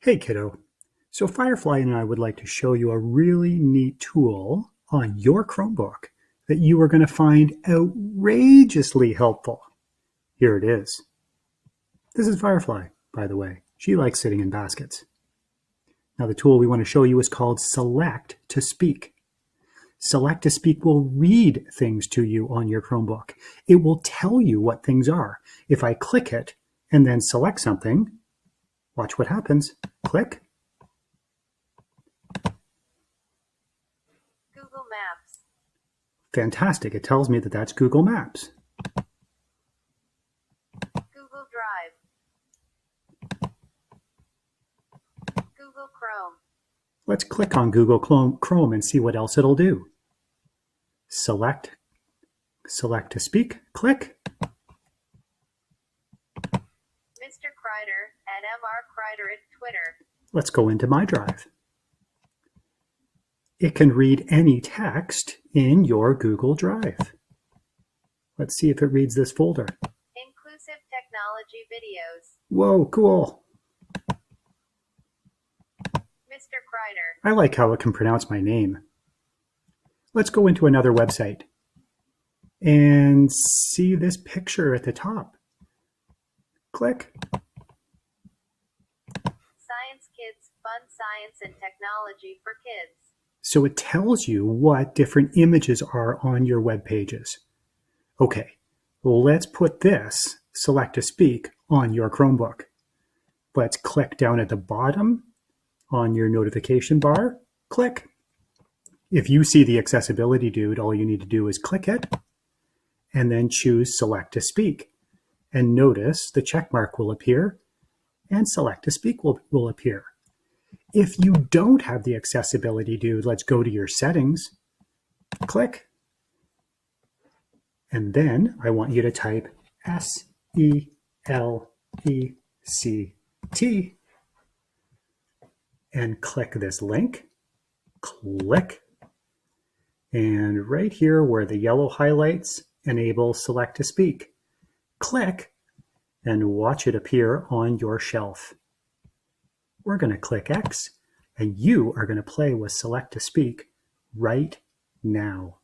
Hey kiddo, so Firefly and I would like to show you a really neat tool on your Chromebook that you are going to find outrageously helpful. Here it is. This is Firefly, by the way. She likes sitting in baskets. Now the tool we want to show you is called Select to Speak. Select to Speak will read things to you on your Chromebook. It will tell you what things are. If I click it and then select something, watch what happens. Click. Google Maps. Fantastic. It tells me that that's Google Maps. Google Drive. Google Chrome. Let's click on Google Chrome and see what else it'll do. Select to speak, click. Mr. Kreider at Mr. Kreider at Twitter. Let's go into my drive. It can read any text in your Google Drive. Let's see if it reads this folder. Inclusive technology videos. Whoa, cool. Mr. Kreider. I like how it can pronounce my name. Let's go into another website and see this picture at the top. Click. Science Kids, fun science and technology for kids. So it tells you what different images are on your web pages. Okay, well, let's put this Select to Speak on your Chromebook. Let's click down at the bottom on your notification bar. Click. If you see the accessibility dude, all you need to do is click it and then choose Select to Speak. And notice the check mark will appear and Select to Speak will appear. If you don't have the accessibility dude, let's go to your settings, click, and then I want you to type SELECT and click this link, click, and right here where the yellow highlights enable Select to Speak, click, and watch it appear on your shelf. We're going to click X, and you are going to play with Select to Speak right now.